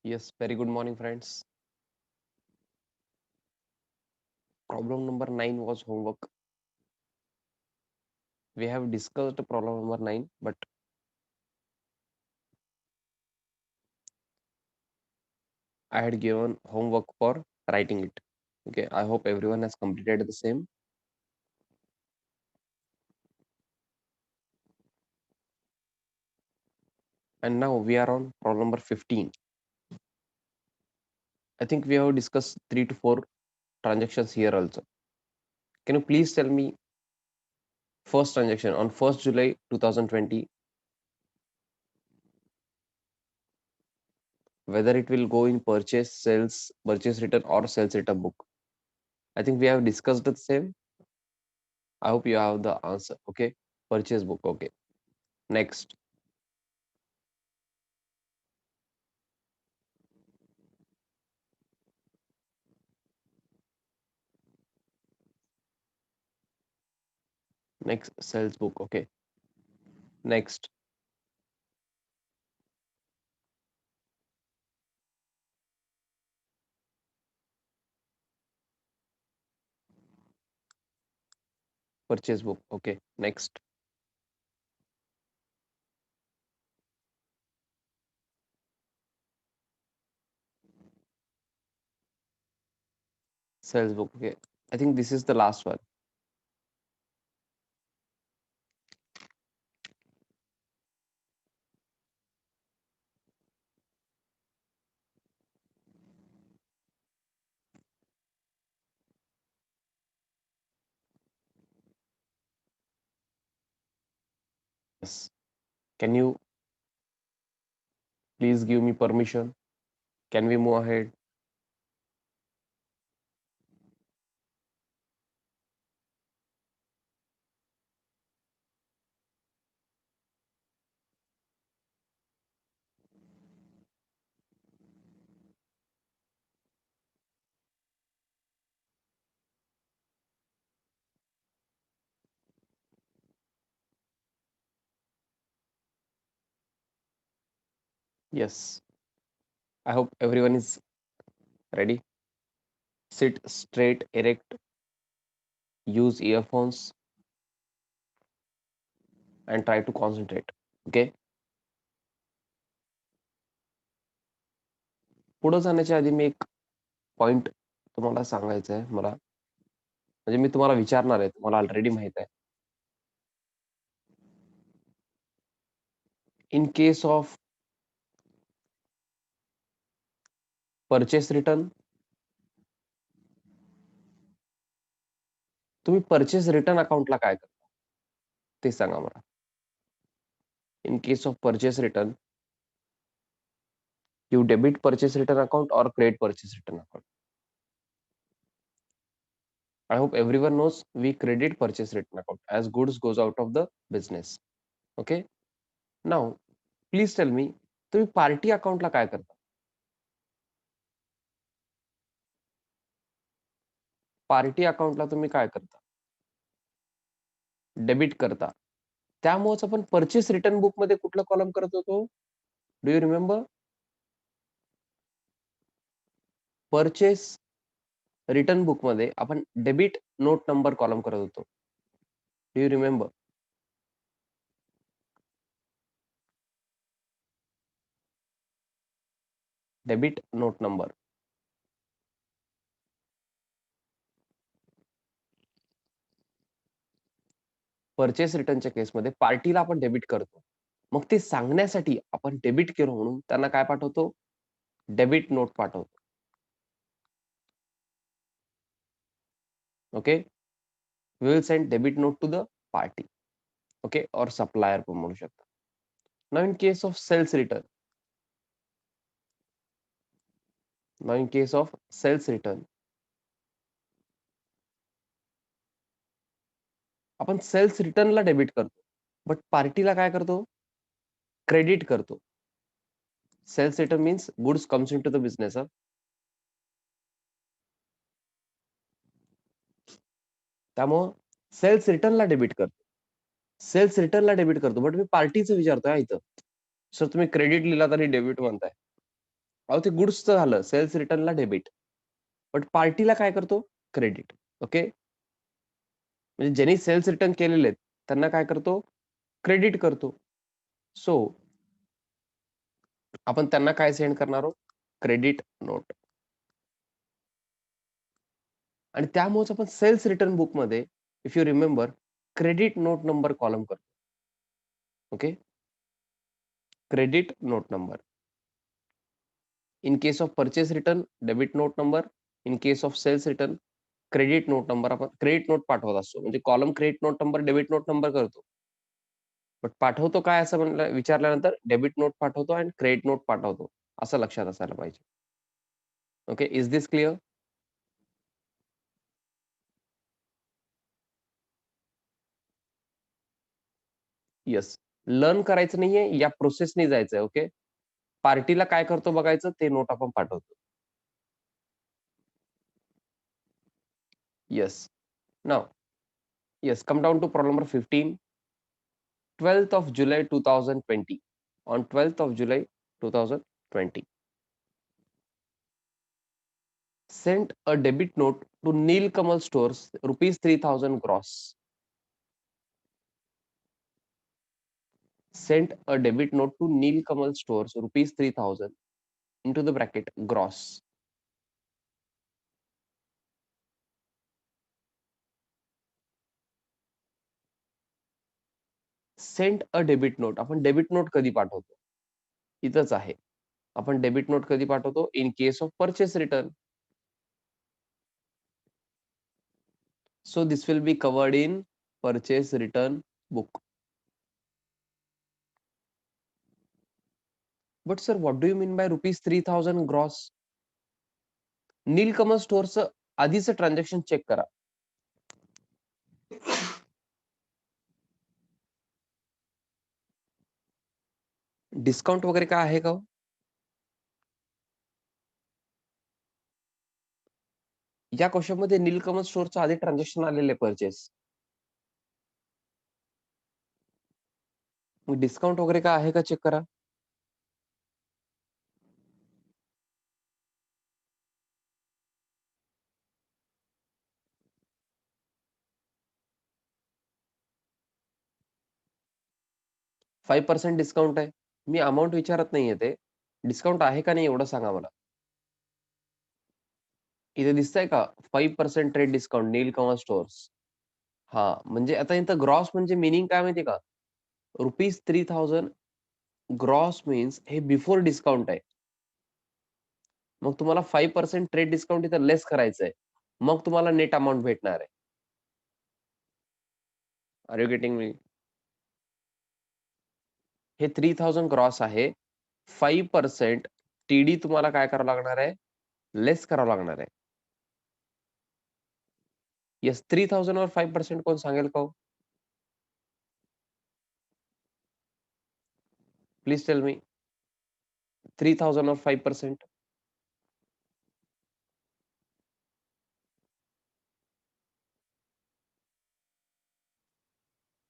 Yes, very good morning, friends. Problem number 9 was homework. We have discussed problem number 9, but I had given homework for writing it. Okay, I hope everyone has completed the same. And now we are on problem number 15. I think we have discussed 3 to 4 transactions here also. Can you please tell me first transaction on 1st July 2020, whether it will go in purchase, sales, purchase return or sales return book? I think we have discussed the same. I hope you have the answer. Okay, purchase book. Okay, next. Next, sales book. Okay, next, purchase book. Okay, next, sales book. Okay, I think this is the last one. Yes. Can you please give me permission? Can we move ahead? Yes. I hope everyone is ready. Sit straight, erect, use earphones, and try to concentrate. Okay. पुढे जाण्याच्या आधी मी एक point तुम्हाला सांगायचं आहे मला. म्हणजे मी तुम्हाला विचारणार आहे, तुम्हाला ऑलरेडी माहित आहे. In case of purchase return, तुम्ही परचेस रिटर्न अकाउंटला काय करता ते सांगा मला. In case of purchase return, you debit purchase return account or credit purchase return account? I hope everyone knows we credit purchase return account as goods goes out of the business. Okay. Now, please tell me, तुम्ही party अकाउंटला काय करता? Party अकाउंटला तुम्ही काय करता? Debit करता. त्यामुळेच आपण परचेस रिटर्न बुक मध्ये कुठलं कॉलम करत होतो? Do you remember? Purchase return book मध्ये आपण डेबिट नोट नंबर कॉलम करत होतो. Do you remember? Debit note number. Purchase रिटर्नच्या केसमध्ये पार्टीला आपण डेबिट करतो. मग ते सांगण्यासाठी आपण डेबिट केलं म्हणून त्यांना काय पाठवतो? डेबिट नोट पाठवतो. Okay. We will send debit note to the party. Okay. और सप्लायर पण म्हणू शकता. Now in case of sales return, now in case of sales return, आपण सेल्स रिटर्नला डेबिट करतो, बट पार्टीला काय करतो? क्रेडिट करतो. Sales return means goods comes into the business. त्यामुळं सेल्स रिटर्नला डेबिट करतो. सेल्स रिटर्नला डेबिट करतो, बट मी पार्टीचं विचारतोय इथं. सर तुम्ही क्रेडिट लिहिला तरी डेबिट म्हणताय. अहो ते गुड्सचं झालं, सेल्स रिटर्नला डेबिट. बट पार्टीला काय करतो? क्रेडिट. ओके. म्हणजे ज्यांनी सेल्स रिटर्न केलेले आहेत त्यांना काय करतो? क्रेडिट करतो. सो आपण त्यांना काय सेंड करणार आहोत? Credit note. आणि त्यामुळेच आपण सेल्स रिटर्न बुकमध्ये if you remember credit note number column करतो. Okay. Credit note number. In case of purchase return debit note number. In case of sales return credit note number आपण credit note पाठवत असतो. म्हणजे column credit note number debit note number करतो. But पाठवतो काय असं म्हणलं विचारल्यानंतर डेबिट नोट पाठवतो आणि क्रेडिट नोट पाठवतो असं लक्षात असायला पाहिजे. Okay. Is this clear? Yes. Learn करायचं नाहीये, या प्रोसेसने जायचंय. ओके. पार्टीला काय करतो बघायचं, ते नोट आपण पाठवतो. Yes. Now yes, come down to problem number 15. 12th of July 2020. On 12th of July 2020. Sent a debit note to Nilkamal Stores, rupees 3000 gross. Sent a debit note to Nilkamal Stores, rupees 3000, into the bracket gross. Sent a debit note. आपण debit note कधी पाठवतो? इथंच आहे. आपण debit note कधी पाठवतो? In case of purchase return. So this will be covered in purchase return book. But sir, what do you mean by rupees 3000 gross? नीलकमल स्टोअरचं आधीचं transaction check करा. डिस्काउंट वगैरे काय आहे का हो? या क्वेश्चन मध्ये नीलकमल स्टोअरचं आधी ट्रान्झॅक्शन आलेले परचेस. मग डिस्काउंट वगैरे काय आहे का चेक करा. 5% डिस्काउंट आहे. मी अमाऊंट विचारत नाहीये ते. डिस्काउंट आहे का नाही एवढं सांगा मला. इथे दिसतंय का 5% ट्रेड डिस्काउंट नीलकमल स्टोअर्स. हा म्हणजे आता इथं ग्रॉस म्हणजे मिनिंग काय माहिती का? रुपीज 3000 ग्रॉस मीन्स हे बिफोर डिस्काउंट आहे. मग तुम्हाला 5% ट्रेड डिस्काउंट इथं लेस करायचंय. मग तुम्हाला नेट अमाऊंट भेटणार आहे. Are you getting me? हे 3000 ग्रॉस आहे. 5% टीडी तुम्हाला काय करावं लागणार आहे? लेस करावं लागणार आहे. येस, 3000 वर 5% कोण सांगेल का हो? प्लीज टेल मी. 3000 और 5%.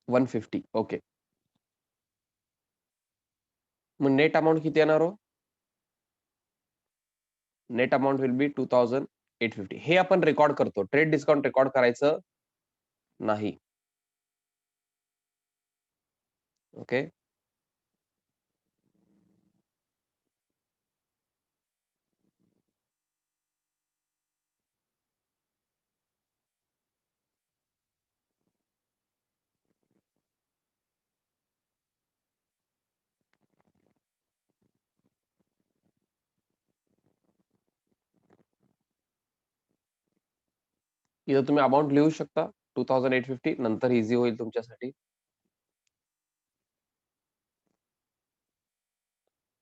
150. ओके. मग नेट अमाऊंट किती येणार हो? Net amount will be 2850. हे आपण रेकॉर्ड करतो. ट्रेड डिस्काउंट रेकॉर्ड करायचं नाही. ओके. इथं तुम्ही अमाऊंट लिहू शकता 2850. नंतर इझी होईल तुमच्यासाठी.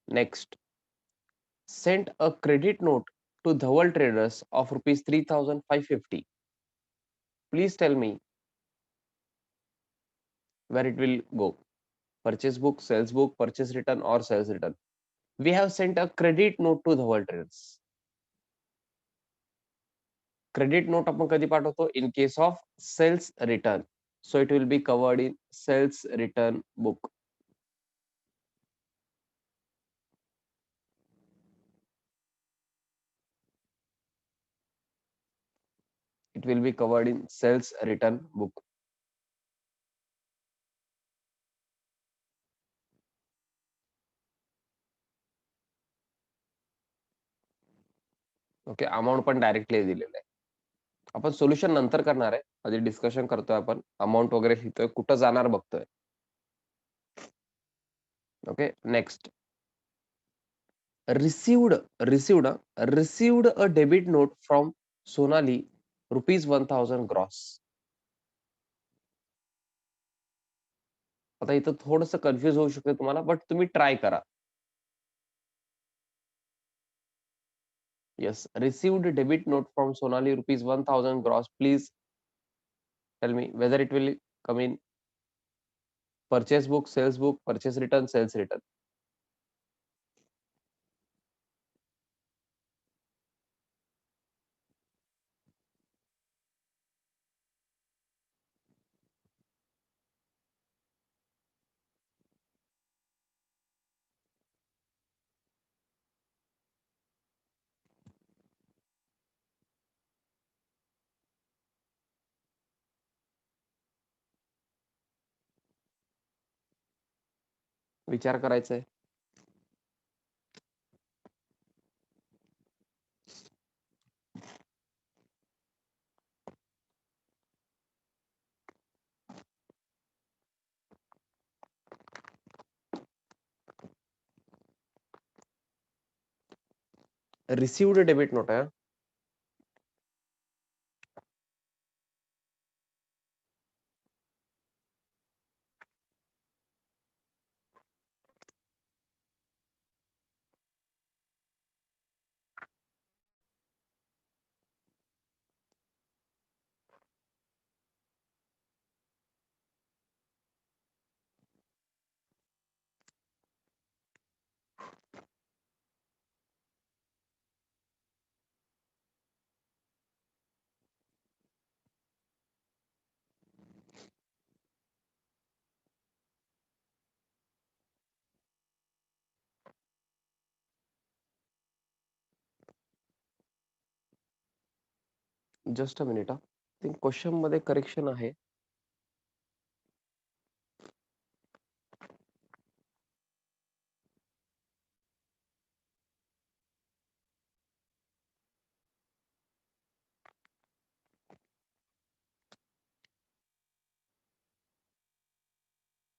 Next. Sent a credit note to Dhawal Traders of rupees 3550. Please tell me where it will go. Purchase book, sales book, purchase return or sales return. We have sent a credit note to Dhawal Traders. Credit note आपण कधी पाठवतो? In case of sales return. So it will be covered in sales return book. It will be covered in sales return book. Okay, amount पण directly दिलेलं आहे. आपण solution नंतर करणार आहे. आधी डिस्कशन करतोय आपण. अमाऊंट वगैरे लिहितोय, कुठं जाणार बघतोय. Okay, next. received a debit note from Sonali ₹1000 gross. आता इथं थोडंसं कन्फ्युज होऊ शकते तुम्हाला, बट तुम्ही ट्राय करा. Yes, received debit note from Sonali ₹1000 gross. Please tell me whether it will come in purchase book, sales book, purchase return, sales return. विचार करायचा आहे. रिसीव्ड डेबिट नोट आहे. Just a minute. क्वेश्चन मध्ये correction आहे.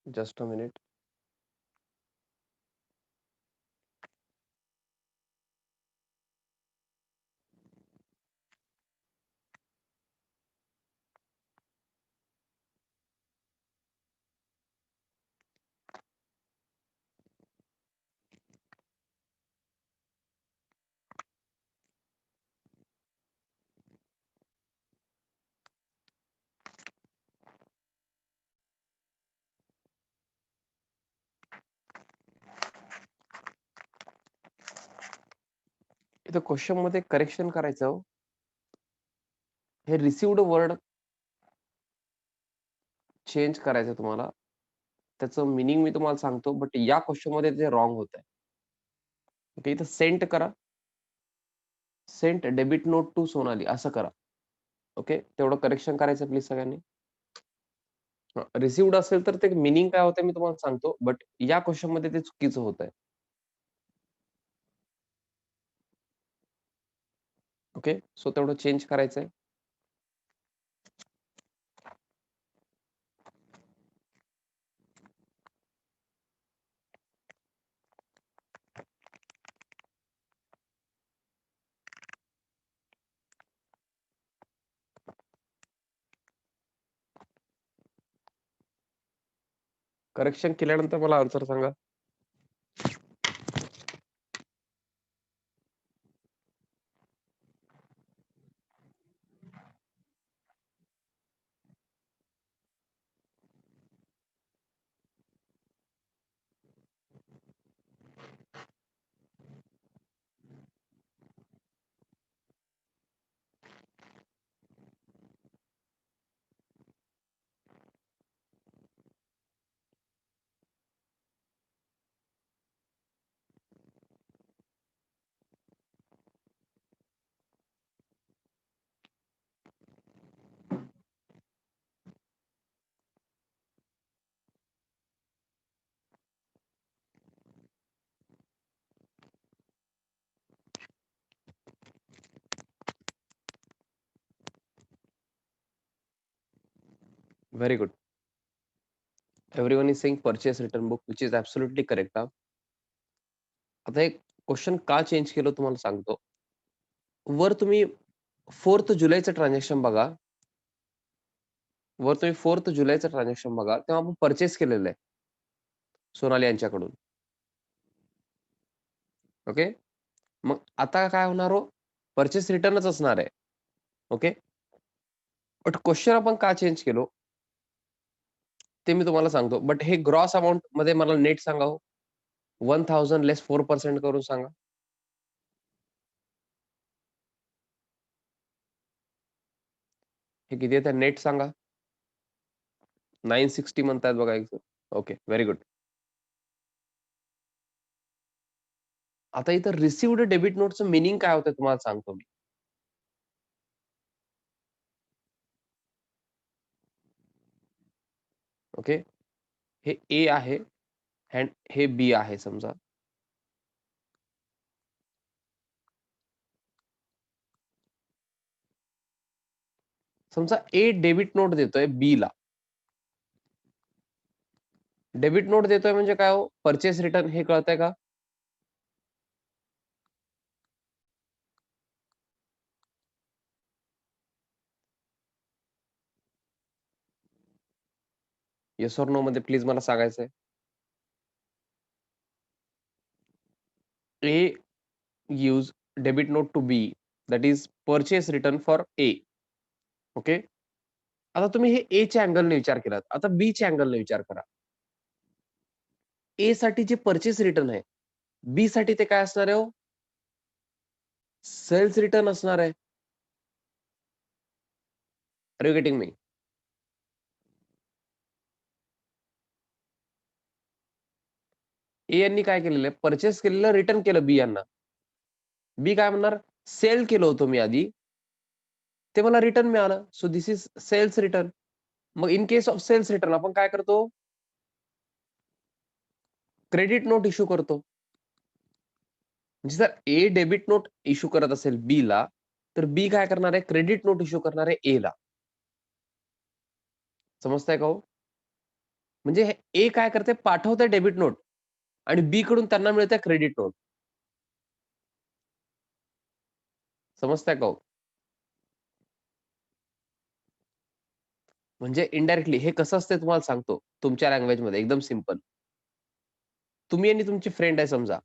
Just a minute. इथं question मध्ये correction करायचं हो. हे रिसिव्ड वर्ड चेंज करायचं तुम्हाला. त्याचं मिनिंग मी तुम्हाला सांगतो, बट या क्वेश्चन मध्ये ते रॉंग होत आहे. ओके, इथं सेंट करा. Sent debit note to Sonali असं करा. ओके, तेवढं करेक्शन करायचं प्लीज सगळ्यांनी. रिसिव्ड असेल तर ते मिनिंग काय होतं मी तुम्हाला सांगतो, बट या क्वेश्चन मध्ये ते चुकीचं होत आहे. ओके, सो तेवढं चेंज करायचंय. करेक्शन केल्यानंतर मला आन्सर सांगा. Very good. Everyone is saying purchase return book, which is absolutely correct. आता एक क्वेश्चन का चेंज केलं तुम्हाला सांगतो. वर तुम्ही 4 जुलैचं ट्रान्झॅक्शन बघा. वर तुम्ही 4 जुलैचं ट्रान्झॅक्शन बघा, तेव्हा आपण परचेस केलेलं आहे सोनाली यांच्याकडून. ओके. मग आता काय होणार हो? परचेस रिटर्नच असणार आहे. ओके. बट क्वेश्चन आपण का चेंज केलो ते मी तुम्हाला सांगतो. बट हे ग्रॉस अमाउंट मध्ये मला नेट सांगा हो. 1000 लेस 4% करून सांगा. हे किती आहे नेट सांगा. 960 म्हणतायत बघा एक. Okay, very good. आता इथं रिसिव्ड डेबिट नोटचं मिनिंग काय होतं तुम्हाला सांगतो मी. ओके. हे ए आहे अँड हे बी आहे समजा. समजा ए डेबिट नोट देतोय बी ला. डेबिट नोट देतोय म्हणजे काय हो? परचेस रिटर्न हे कळतंय का? येस ऑर नो मध्ये प्लीज मला सांगायचंय. A gives debit note to B, that is purchase return for A. Okay. आता तुम्ही हे ए च्या अँगलने विचार केलात. आता बी च्या अँगलने विचार करा. ए साठी जे परचेस रिटर्न आहे, बी साठी ते काय असणार आहे हो? सेल्स रिटर्न असणार आहे. Are you getting me? ए यांनी काय केलेलं आहे? परचेस केलेलं रिटर्न केलं बी यांना. बी काय म्हणणार? सेल केलं होतं मी आधी, ते मला रिटर्न मिळालं. So this is sales return. मग in case of sales return आपण काय करतो? क्रेडिट नोट इश्यू करतो. म्हणजे जर ए डेबिट नोट इश्यू करत असेल बी ला, तर बी काय करणार आहे? क्रेडिट नोट इश्यू करणार आहे ए ला. समजताय का हो? म्हणजे ए काय करते? पाठवते डेबिट नोट आणि बी कडून त्यांना मिळते क्रेडिट नोट. समजताय का हो? म्हणजे इनडायरेक्टली हे कसं असते तुम्हाला सांगतो तुमच्या लँग्वेजमध्ये एकदम सिंपल. तुम्ही आणि तुमची फ्रेंड आहे समजा.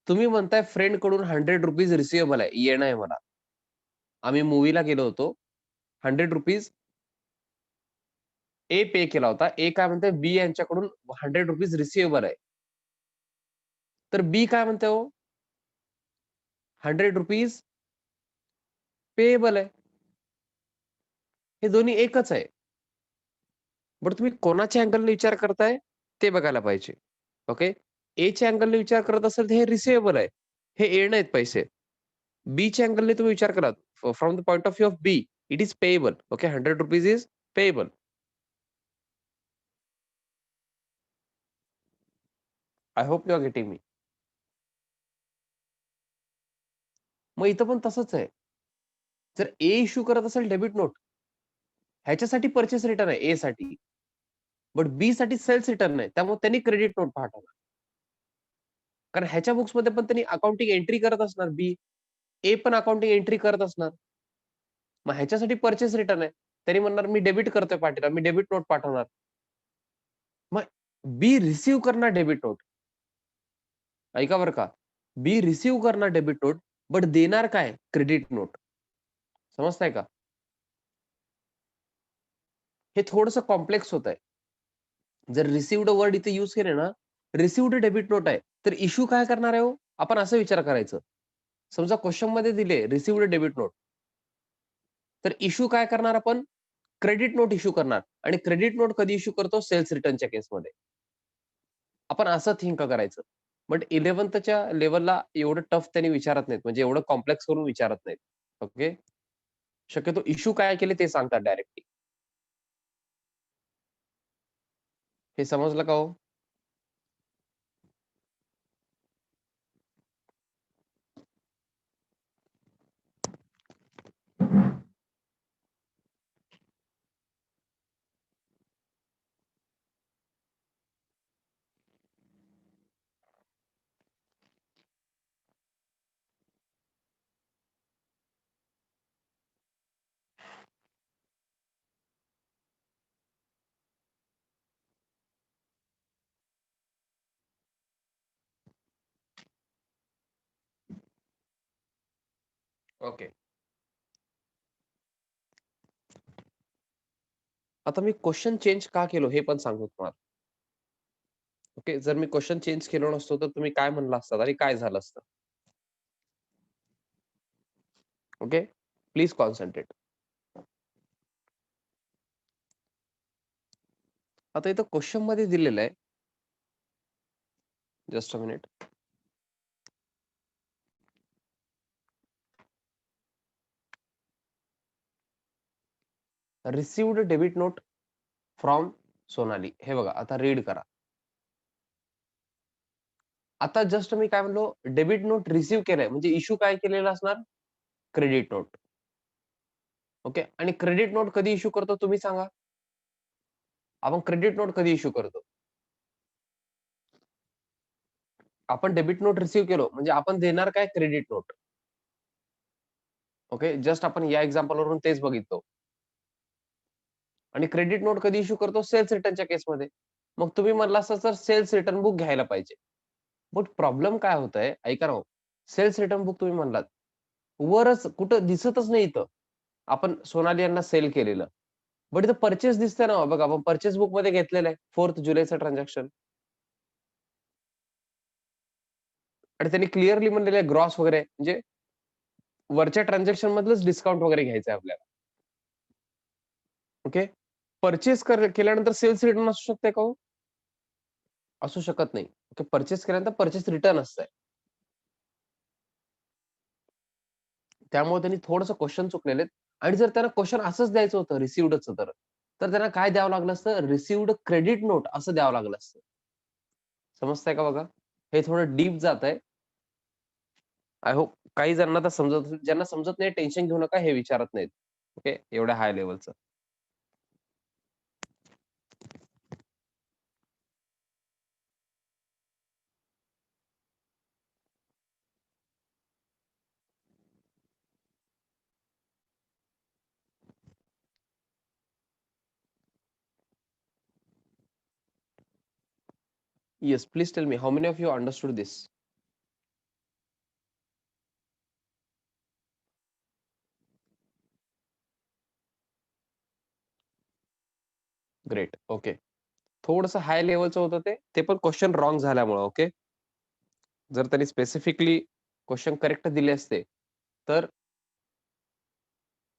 तुम्ही म्हणताय फ्रेंड कडून ₹100 रिसिवेबल आहे, येणं आहे मला. आम्ही मूव्हीला गेलो होतो. ₹100 ए पे केला होता. ए काय म्हणते बी यांच्याकडून ₹100 रिसिवेबल आहे. तर बी काय म्हणते हो? ₹100 पेएबल आहे. हे दोन्ही एकच आहे. बट तुम्ही कोणाच्या अँगलने विचार करताय ते बघायला पाहिजे. ओके. ए च्या अँगलने विचार करत असेल तर हे रिसिवेबल आहे. हे येणं आहेत पैसे. बी च्या अँगलने तुम्ही विचार करा. From the point of view of B, it is payable. Okay. ₹100 is payable. I hope you are getting me. मग इथं पण तसंच आहे. जर ए इश्यू करत असेल डेबिट नोट, ह्याच्यासाठी परचेस रिटर्न आहे ए साठी. बट बी साठी सेल्स रिटर्न आहे. त्यामुळे त्यांनी क्रेडिट नोट पाठवला. कारण ह्याच्या बुक्समध्ये पण त्यांनी अकाउंटिंग एंट्री करत असणार बी. ए पण अकाउंटिंग एंट्री करत असणार. मग ह्याच्यासाठी परचेस रिटर्न आहे. त्यांनी म्हणणार मी डेबिट करतोय पार्टीला, मी डेबिट नोट पाठवणार. मग बी रिसीव्ह करणार डेबिट नोट. ऐका बरं का. बी रिसीव्ह करणार डेबिट नोट, बट देणार काय? Credit note. समजताय का? हे थोडंसं कॉम्प्लेक्स होत आहे. जर रिसिव्ड वर्ड इथे यूज केले ना, रिसिव्ड डेबिट नोट आहे, तर इश्यू काय करणार आहे हो? आपण असं विचार करायचं. समजा क्वेश्चन मध्ये दिले रिसिव्ड डेबिट नोट, तर इश्यू काय करणार आपण? क्रेडिट नोट इश्यू करणार आणि क्रेडिट नोट कधी इश्यू करतो? सेल्स रिटर्नच्या केसमध्ये. आपण असं थिंक करायचं. बट 11thच्या लेव्हलला एवढं टफ त्यांनी विचारत नाहीत. म्हणजे एवढं कॉम्प्लेक्स करून विचारत नाहीत. ओके. शक्यतो इश्यू काय केले ते सांगतात डायरेक्टली. हे समजलं का हो? ओके. आता मी क्वेशन चेंज का केलो हे पण सांगतो तुम्हाला. ओके. जर मी क्वेशन चेंज केलो नसतो, तर तुम्ही काय म्हणला असतात आणि काय झालं असतं? ओके. Please concentrate. आता इथं क्वेशनमध्ये दिलेलं आहे. Just a minute. Received debit note from Sonali. हे बघा, आता रीड करा. आता जस्ट मी काय म्हणलो, डेबिट नोट रिसीव्ह केलंय म्हणजे इश्यू काय केलेला असणार? Credit note. ओके. आणि क्रेडिट नोट कधी इश्यू करतो तुम्ही सांगा? आपण क्रेडिट नोट कधी इश्यू करतो? आपण डेबिट नोट रिसीव्ह केलो म्हणजे आपण देणार काय? Credit note. ओके. जस्ट आपण या एक्झाम्पल वरून तेच बघितलो. आणि क्रेडिट नोट कधी इश्यू करतो? सेल्स रिटर्नच्या केसमध्ये. मग तुम्ही म्हणला असता सर सेल्स रिटर्न बुक घ्यायला पाहिजे. बट प्रॉब्लेम काय होतंय? ऐका ना हो. सेल्स रिटर्न बुक तुम्ही म्हणलात. वरच कुठं दिसतच नाही इथं. आपण सोनाली यांना सेल केलेलं. बट इथं पर्चेस दिसतंय ना बघा, आपण पर्चेस बुकमध्ये घेतलेलं आहे 4 जुलैचं ट्रान्झॅक्शन. आणि त्यांनी क्लिअरली म्हणलेलं आहे ग्रॉस वगैरे म्हणजे वरच्या ट्रान्झॅक्शन मधलंच डिस्काउंट वगैरे घ्यायचं आहे आपल्याला. ओके. पर्चेस केल्यानंतर सेल्स रिटर्न असू शकते का हो? असू शकत नाही. ओके. पर्चेस केल्यानंतर पर्चेस रिटर्न असतंय. त्यामुळे त्यांनी थोडंसं क्वेशन चुकलेले आहेत. आणि जर त्यांना क्वेशन असंच द्यायचं होतं रिसिव्हडचं तर त्यांना काय द्यावं लागलं असतं? रिसिव्हड क्रेडिट नोट असं द्यावं लागलं असतं. समजतंय का बघा? हे थोडं डीप जातंय. आय होप काही जणांना तर समजत असेल. ज्यांना समजत नाही टेन्शन घेऊ नका, हे विचारत नाहीत. ओके. एवढ्या हाय लेव्हलचं. Yes, please tell me how many of you understood this? Great. Okay. थोडंसं हाय लेव्हलचं होतं ते. ते पण क्वेशन रॉंग झाल्यामुळं. ओके. जर त्यांनी स्पेसिफिकली क्वेशन करेक्ट दिले असते, तर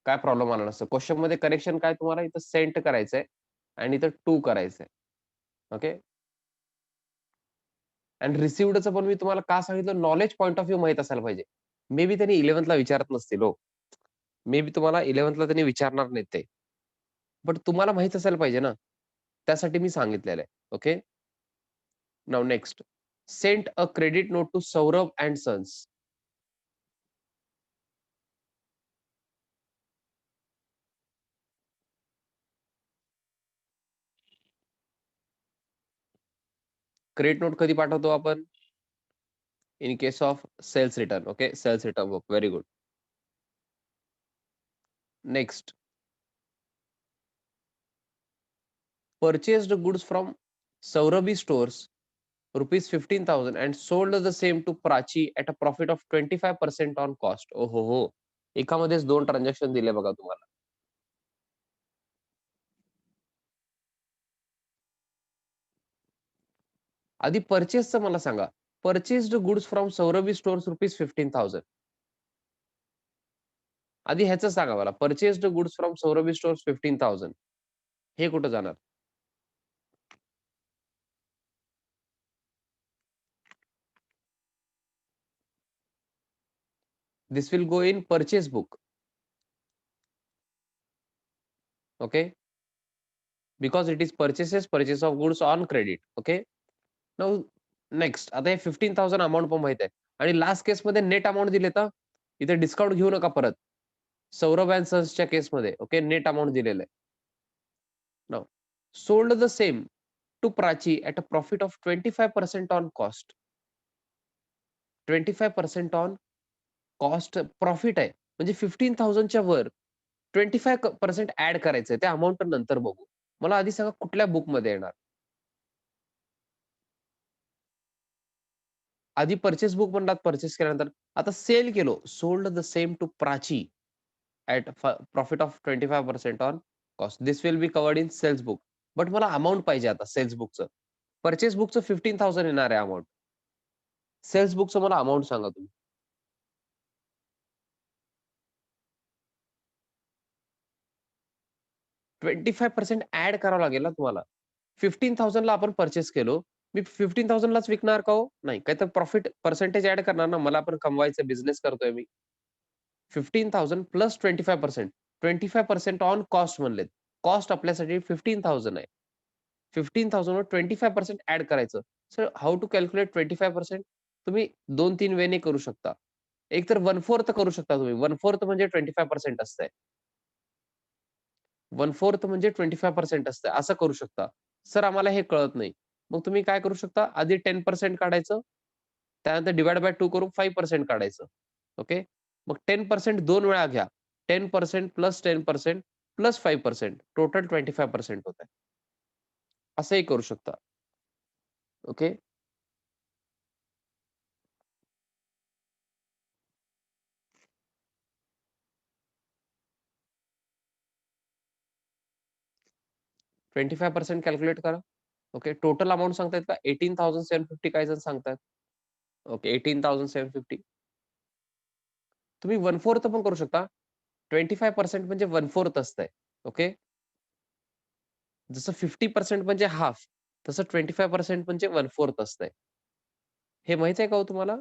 काय प्रॉब्लेम आला नसता. क्वेशनमध्ये करेक्शन काय तुम्हाला इथं सेंट करायचंय आणि इथं टू करायचंय. ओके. आणि रिसिव्हडचं पण मी तुम्हाला का सांगितलं नॉलेज पॉइंट ऑफ व्ह्यू माहीत असायला पाहिजे. मे बी त्यांनी 11th ला विचारत नसतील हो. मे बी तुम्हाला 11th ला त्यांनी विचारणार नाहीत ते. बट तुम्हाला माहीत असायला पाहिजे ना. त्यासाठी मी सांगितलेलं आहे. Okay. Now next. Sent a credit note to Saurabh and sons. Credit note कधी पाठवतो आपण? In case of sales return. Okay. Sales return book. Very good. Next. Purchased goods from Saurabhi stores rupees 15,000 and sold the same to Prachi at a profit of 25% on cost. ओ हो. एकामध्येच 2 transaction दिले बघा तुम्हाला. आधी पर्चेसचं मला सांगा. Purchased goods from Saurabhi stores rupees 15,000. आधी ह्याचं सांगा मला. Purchased goods from Saurabhi stores 15,000. हे कुठं जाणार? This will go in purchase book. Okay. Because it is purchase of goods on credit. Okay. Now next. आता हे 15,000 अमाउंट पण माहित आहे. आणि लास्ट केसमध्ये नेट अमाउंट दिले तर इथे डिस्काउंट घेऊ नका परत. सौरभ अँड सन्सच्या केसमध्ये ओके नेट अमाउंट दिलेलं आहे. Now sold the same to Prachi at a profit of 25% on cost. 25% on cost profit आहे. म्हणजे 15,000 च्या वर 25% ऍड करायचंय. त्या अमाउंट नंतर बघू. मला आधी सांगा कुठल्या बुकमध्ये येणार? आधी परचेस बुक म्हणतात परचेस केल्यानंतर. आता सेल केलो, sold the same to Prachi at profit of 25% on cost. This will be covered in sales book. But मला अमाउंट पाहिजे आता सेल्स बुकचं. परचेस बुकचं 15,000 येणार आहे अमाउंट. सेल्स बुकचं मला अमाउंट सांगा तुम्ही. 25% ॲड करावं लागेल ना तुम्हाला. 15,000 ला आपण पर्चेस केलो. मी 15,000 लाच विकणार का हो? नाही. काहीतरी प्रॉफिट पर्सेंटेज ॲड करणार ना. मला पण कमवायचं बिझनेस करतोय मी. 15,000 प्लस 25%. 25% ऑन कॉस्ट म्हणलेत. कॉस्ट आपल्यासाठी 15,000 आहे. 15,000 वर 25% ॲड करायचं. Sir how to calculate 25%? तुम्ही 2-3 वेने करू शकता. एक तर 1/4 करू शकता तुम्ही. 1/4 म्हणजे 25% असतंय. 1/4 म्हणजे 25% असतं. असं करू शकता. सर आम्हाला हे कळत नाही. मग तुम्ही काय करू शकता, आधी 10% काढायचं. त्यानंतर डिव्हाईड बाय 2 करून 5% काढायचं. ओके. मग 10% 2 वेळा घ्या. 10% प्लस 10% प्लस 5% टोटल 25% होत आहे. असंही करू शकता. ओके. 25% कॅल्क्युलेट करा. ओके. टोटल अमाउंट सांगतायत का? 18,750 काही जण सांगतायत. ओके. 18,750. तुम्ही 1/4 पण करू शकता. 25% म्हणजे 1/4 असतंय. ओके. जसं 50% म्हणजे हाल्फ, तसं 25% म्हणजे 1/4 असतंय. हे माहीत आहे का हो तुम्हाला?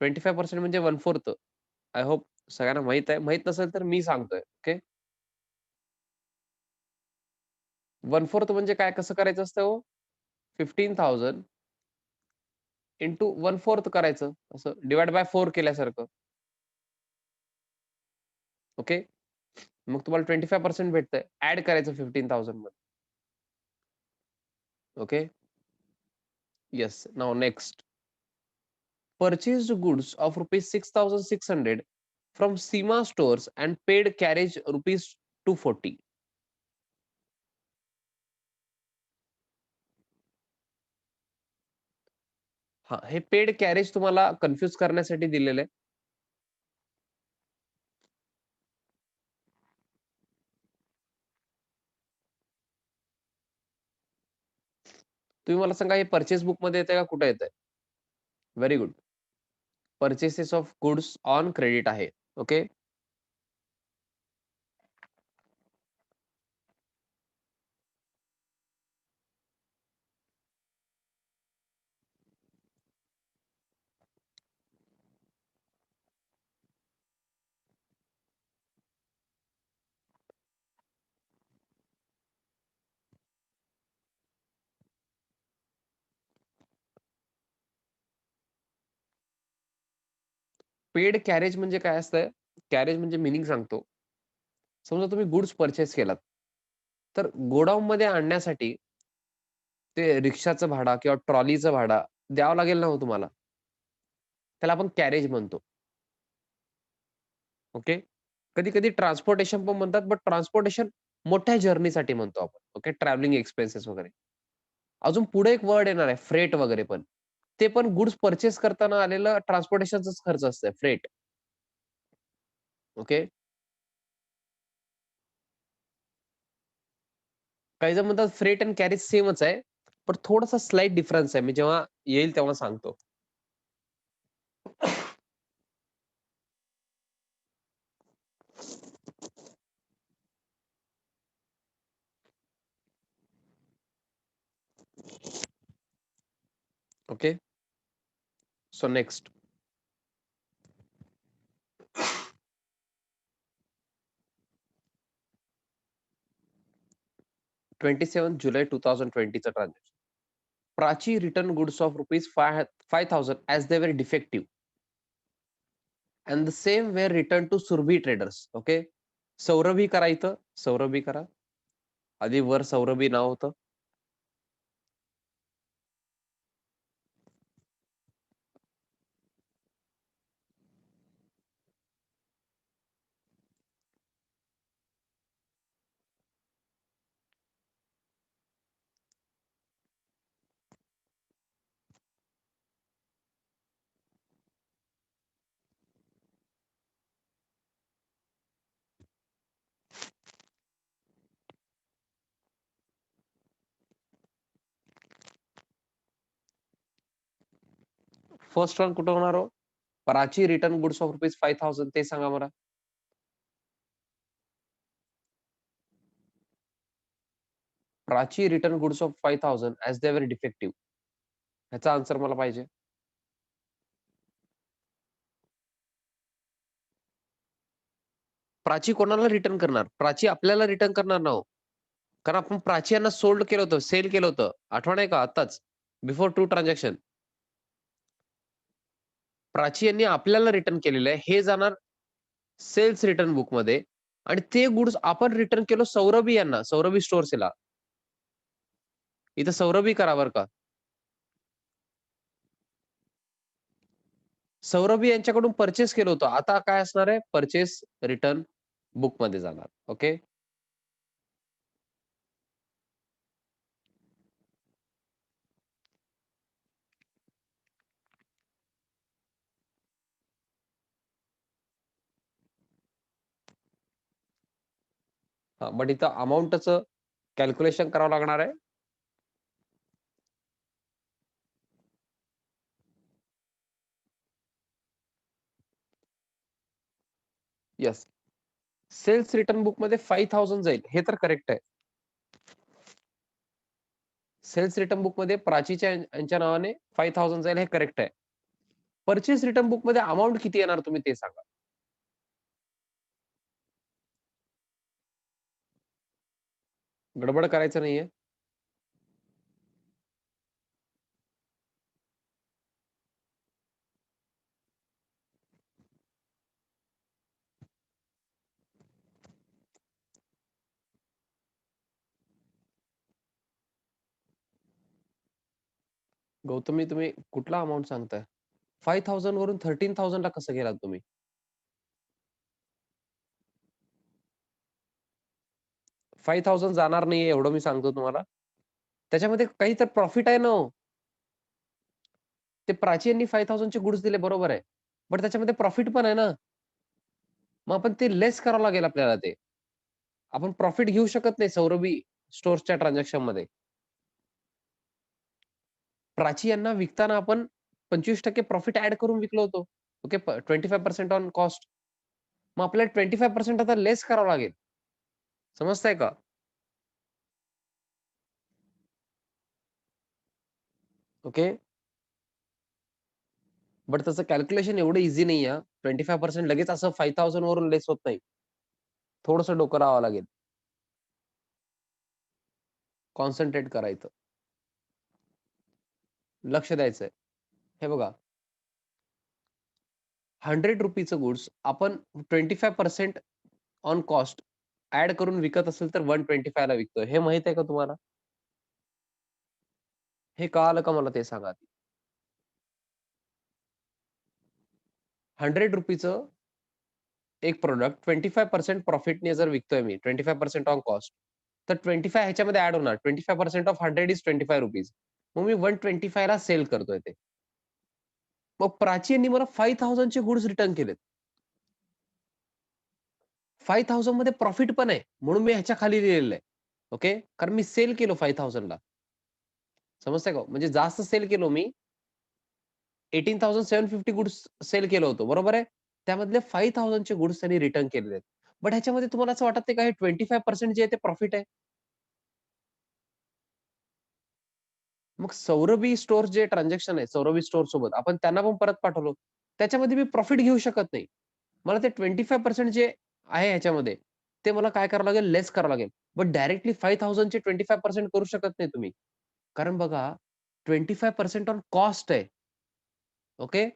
25% म्हणजे 1/4. आय होप सगळ्यांना माहीत आहे. माहीत नसेल तर मी सांगतोय. ओके. 1/4 म्हणजे काय कसं करायचं असतं हो? 15,000 इंटू 1/4 करायचं. असं डिव्हाईड बाय 4 केल्यासारखं. ओके. मग तुम्हाला 25% भेटतंय. ॲड करायचं 15,000 मध्ये. Okay. Yes. Now next. Purchased goods of rupees 6,600 from Seema stores and paid carriage rupees 240. हां, हे पेड कॅरेज तुम्हाला कन्फ्यूज करण्यासाठी दिलेलं आहे. तुम्ही मला सांगा हे पर्चेस बुकमध्ये येतंय का कुठे येतंय? Very good. Purchases of goods on credit आहे. ओके. पेड कॅरेज म्हणजे काय असतं? कॅरेज म्हणजे मीनिंग सांगतो. समजा तुम्ही गुड्स पर्चेस केलात. तर गोडाऊनमध्ये आणण्यासाठी ते रिक्षाचं भाडं किंवा ट्रॉलीचं भाडं द्यावं लागेल ना हो तुम्हाला. त्याला आपण कॅरेज म्हणतो. ओके. कधी-कधी ट्रान्सपोर्टेशन पण म्हणतात, बट ट्रान्सपोर्टेशन मोठ्या जर्नीसाठी म्हणतो आपण. ओके. ट्रॅव्हलिंग एक्सपेन्सेस वगैरे. अजून पुढे एक वर्ड येणार आहे फ्रेट वगैरे पण. ते पण गुड्स पर्चेस करताना आलेलं ट्रान्सपोर्टेशनचाच खर्च असतंय फ्रेट. ओके. काही जण म्हणतात फ्रेट एंड कॅरेज सेमच आहे. पण थोडासा स्लाईट डिफरन्स आहे. मी जेव्हा येईल तेव्हा सांगतो. ओके. So next. 27 जुलै 2020 चं transaction. Prachi returned goods of rupees 5,000 as they were defective. And the same were returned to Surbhi Traders. Okay. Saurabhi करा इथं. सौरभी करा. आधी वर सौरभी नाव होतं. फर्स्ट वन कुठं होणार हो? प्राची रिटर्न गुड्स ऑफ ₹5,000 ते सांगा मला. Prachi return goods of 5,000 as they वर डिफेक्टिव्ह. ह्याचा आन्सर मला पाहिजे. प्राची कोणाला रिटर्न करणार? प्राची आपल्याला रिटर्न करणार ना हो. कारण आपण प्राची यांना सोल्ड केलं होतं, सेल केलं होतं. आठवण आहे का आत्ताच? Before 2 transaction. प्राची यांनी आपल्याला रिटर्न केलेलं आहे. हे जाणार सेल्स रिटर्न बुकमध्ये आणि ते गुड्स आपण रिटर्न केलं सौरभी यांना, सौरभी स्टोअर्सला. इथं सौरभी करा बरं का. सौरभी यांच्याकडून पर्चेस केलं होतं. आता काय असणार आहे? पर्चेस रिटर्न बुकमध्ये जाणार. ओके. हां, बट इथं अमाउंटचं कॅल्क्युलेशन करावं लागणार आहे. येस. सेल्स रिटर्न बुकमध्ये 5,000 जाईल. हे तर करेक्ट आहे. सेल्स रिटर्न बुकमध्ये प्राचीच्या यांच्या नावाने 5,000 जाईल हे करेक्ट आहे. पर्चेस रिटर्न बुकमध्ये अमाउंट किती येणार तुम्ही ते सांगा. गडबड करायचं नाहीये. गौतमी तुम्ही कुठला अमाउंट सांगताय? 5,000 वरून 13,000 ला कसं गेलात तुम्ही? 5,000 जाणार नाहीये एवढं मी सांगतो तुम्हाला. त्याच्यामध्ये काही तर प्रॉफिट आहे ना हो. ते प्राची यांनी 5,000 चे गुड्स दिले बरोबर आहे. बट त्याच्यामध्ये प्रॉफिट पण आहे ना. मग आपण ते लेस करावं लागेल आपल्याला ते. आपण प्रॉफिट घेऊ शकत नाही सौरभी स्टोअर्सच्या ट्रान्झॅक्शनमध्ये. प्राची यांना विकताना आपण 25% प्रॉफिट ॲड करून विकलो होतो. ओके. 25% on cost. मग आपल्याला 25% आता लेस करावं लागेल. समजतंय का? ओके. बट त्याचं कॅल्क्युलेशन एवढं ईझी नाही आहे. 25% लगेच असं 5,000 वरून लेस होत नाही. थोडंसं डोकं लावावं लागेल. कॉन्सन्ट्रेट करायचं. लक्ष द्यायचंय. हे बघा, ₹100 चं गुड्स आपण 25% ऑन कॉस्ट ॲड करून विकत असेल तर 125 ला विकतोय. हे माहीत आहे का तुम्हाला? हे कळालं का मला ते सांगा आधी? ₹100 चं एक प्रॉडक्ट 25% प्रॉफिटने जर विकतोय मी, 25% ऑन कॉस्ट, तर 25 ह्याच्यामध्ये ॲड होणार. 25% ऑफ 100 इस ₹25. मग मी 125 ला सेल करतोय ते. मग प्राची यांनी मला 5,000 चे गुड्स रिटर्न केलेत. 5,000 मध्ये प्रॉफिट पण आहे. म्हणून मी ह्याच्या खाली लिहिलेलं आहे. ओके. कारण मी सेल केलं 5,000 ला. समजतंय का? म्हणजे जास्त सेल केलो मी. 18,750 गुड्स सेल केलं होतं. बरोबर आहे? त्यामधले 5,000 चे गुड्स त्यांनी रिटर्न केलेले आहेत. बट ह्याच्यामध्ये तुम्हाला असं वाटत नाही का हे 25% जे आहे ते प्रॉफिट आहे? मग सौरभी स्टोअर्स जे ट्रान्झॅक्शन आहे, सौरभी स्टोअर्स सोबत आपण त्यांना पण परत पाठवलं. त्याच्यामध्ये मी प्रॉफिट घेऊ शकत नाही. मला ते 25% जे आहे ह्याच्यामध्ये, ते मला काय करावं लागेल? लेस करावं लागेल. बट डायरेक्टली 5,000 चे 25% करू शकत नाही तुम्ही. कारण बघा 25% ऑन कॉस्ट आहे. ओके.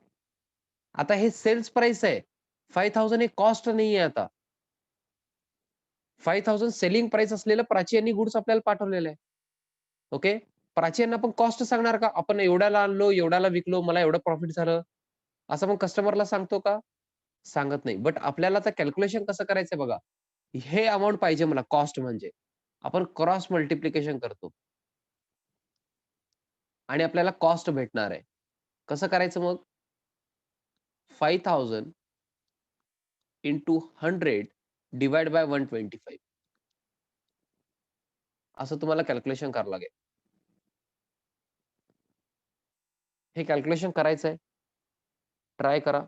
आता हे सेल्स प्राइस आहे. 5,000 हे कॉस्ट नाहीये आता. 5,000 सेलिंग प्राइस असलेलं प्राची यांनी गुड्स आपल्याला पाठवलेलं आहे. ओके. प्राची यांना आपण कॉस्ट सांगणार का? आपण एवढ्याला आणलो, एवढ्याला विकलो, मला एवढं प्रॉफिट झालं. असं मग कस्टमरला सांगतो का? सांगत नाही. बट आपल्याला आता कॅल्क्युलेशन कसं करायचंय बघा. हे अमाउंट पाहिजे मला कॉस्ट म्हणजे. आपण क्रॉस मल्टिप्लिकेशन करतो आणि आपल्याला कॉस्ट भेटणार आहे. कसं करायचं मग? 5,000 इंटू 100 डिव्हाईड बाय 125 असं तुम्हाला कॅल्क्युलेशन करावं लागेल. हे कॅल्क्युलेशन करायचंय. ट्राय करा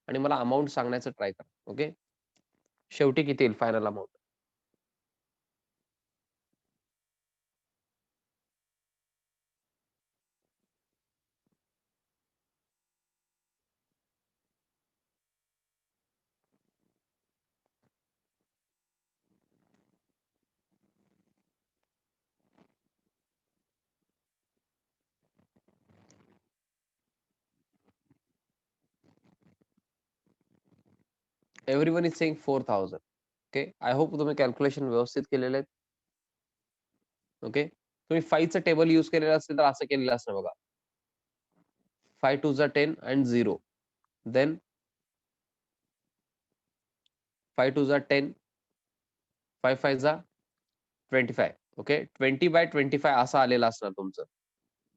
आणि मला अमाउंट सांगण्याचं ट्राय करा. ओके. शेवटी किती येईल final amount? Everyone is saying 4,000. Okay. I hope तुम्ही कॅल्क्युलेशन व्यवस्थित केलेले आहेत. ओके. तुम्ही 5 चं टेबल यूज केलेलं असेल तर असं केलेलं असतं बघा. 5 2 जा 10 and 0. Then 5 2 जा 10, 5 5 जा 25. ओके. 20/25 असं आलेलं असणार तुमचं.